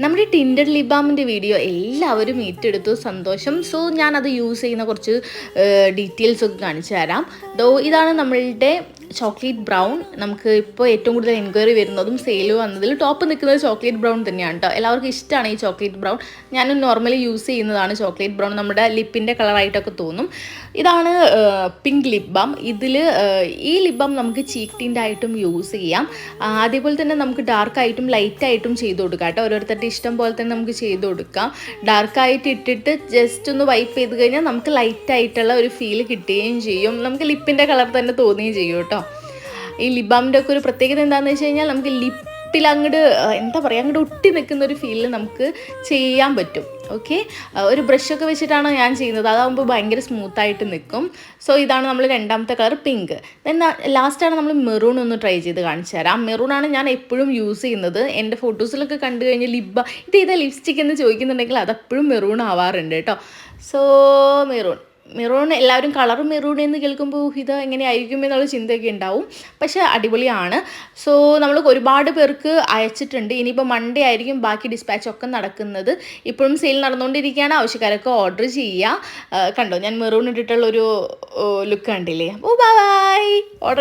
നമ്മുടെ tinted lip ബാമിൻ്റെ video എല്ലാവരും ഏറ്റെടുത്തു, സന്തോഷം. സോ ഞാനത് യൂസ് ചെയ്യുന്ന കുറച്ച് ഡീറ്റെയിൽസ് ഒക്കെ കാണിച്ചു തരാം. ഇതാണ് നമ്മളുടെ ചോക്ലേറ്റ് ബ്രൗൺ. നമുക്ക് ഇപ്പോൾ ഏറ്റവും കൂടുതൽ എൻക്വയറി വരുന്നതും സെയിൽ വന്നതിൽ ടോപ്പ് നിൽക്കുന്നത് ചോക്ലേറ്റ് ബ്രൗൺ തന്നെയാണ് കേട്ടോ. എല്ലാവർക്കും ഇഷ്ടമാണ് ഈ ചോക്ലേറ്റ് ബ്രൗൺ. ഞാനും നോർമലി യൂസ് ചെയ്യുന്നതാണ് ചോക്ലേറ്റ് ബ്രൗൺ. നമ്മുടെ ലിപ്പിൻ്റെ കളറായിട്ടൊക്കെ തോന്നും. ഇതാണ് പിങ്ക് ലിപ് ബാം. ഈ ലിപ് ബാം നമുക്ക് ചീക്ക് ടിൻ്റ് ആയിട്ടും യൂസ് ചെയ്യാം. അതേപോലെ തന്നെ നമുക്ക് ഡാർക്കായിട്ടും ലൈറ്റായിട്ടും ചെയ്ത് കൊടുക്കാം കേട്ടോ. ഓരോരുത്തരുടെ ഇഷ്ടം പോലെ തന്നെ നമുക്ക് ചെയ്ത് കൊടുക്കാം. ഡാർക്കായിട്ട് ഇട്ടിട്ട് ജസ്റ്റ് ഒന്ന് വൈപ്പ് ചെയ്ത് കഴിഞ്ഞാൽ നമുക്ക് ലൈറ്റായിട്ടുള്ള ഒരു ഫീൽ കിട്ടുകയും ചെയ്യും. നമുക്ക് ലിപ്പിൻ്റെ കളർ തന്നെ തോന്നുകയും ചെയ്യും കേട്ടോ. ഈ ലിപ് ബാമിൻ്റെ ഒക്കെ ഒരു പ്രത്യേകത എന്താണെന്ന് വെച്ച് കഴിഞ്ഞാൽ നമുക്ക് ലിപ്പിൽ അങ്ങോട്ട് ഒട്ടി നിൽക്കുന്ന ഒരു ഫീലിൽ നമുക്ക് ചെയ്യാൻ പറ്റും. ഓക്കെ, ഒരു ബ്രഷൊക്കെ വെച്ചിട്ടാണ് ഞാൻ ചെയ്യുന്നത്. അതാകുമ്പോൾ ഭയങ്കര സ്മൂത്തായിട്ട് നിൽക്കും. സോ ഇതാണ് നമ്മൾ രണ്ടാമത്തെ കളർ പിങ്ക്. ലാസ്റ്റാണ് നമ്മൾ മെറൂൺ ഒന്ന് ട്രൈ ചെയ്ത് കാണിച്ചു തരാം. മെറൂണാണ് ഞാൻ എപ്പോഴും യൂസ് ചെയ്യുന്നത്. എൻ്റെ ഫോട്ടോസിലൊക്കെ കണ്ടു കഴിഞ്ഞാൽ ഇതേതാ ലിപ്സ്റ്റിക് എന്ന് ചോദിക്കുന്നുണ്ടെങ്കിൽ അതെപ്പോഴും മെറൂൺ ആവാറുണ്ട് കേട്ടോ. സോ മെറൂൺ എല്ലാവരും കളർ മെറൂൺ എന്ന് കേൾക്കുമ്പോൾ ഇത് എങ്ങനെയായിരിക്കും എന്നുള്ള ചിന്തയൊക്കെ ഉണ്ടാവും. പക്ഷേ അടിപൊളിയാണ്. സോ നമ്മൾ ഒരുപാട് പേർക്ക് അയച്ചിട്ടുണ്ട്. ഇനിയിപ്പോൾ മൺഡേ ആയിരിക്കും ബാക്കി ഡിസ്പാച്ചൊക്കെ നടക്കുന്നത്. ഇപ്പോഴും സെയിൽ നടന്നുകൊണ്ടിരിക്കുകയാണ്. ആവശ്യക്കാരൊക്കെ ഓർഡർ ചെയ്യുക. കണ്ടോ, ഞാൻ മെറൂൺ ഇട്ടിട്ടുള്ളൊരു ലുക്ക് കണ്ടില്ലേ? അപ്പോൾ ബൈ. ഓർഡർ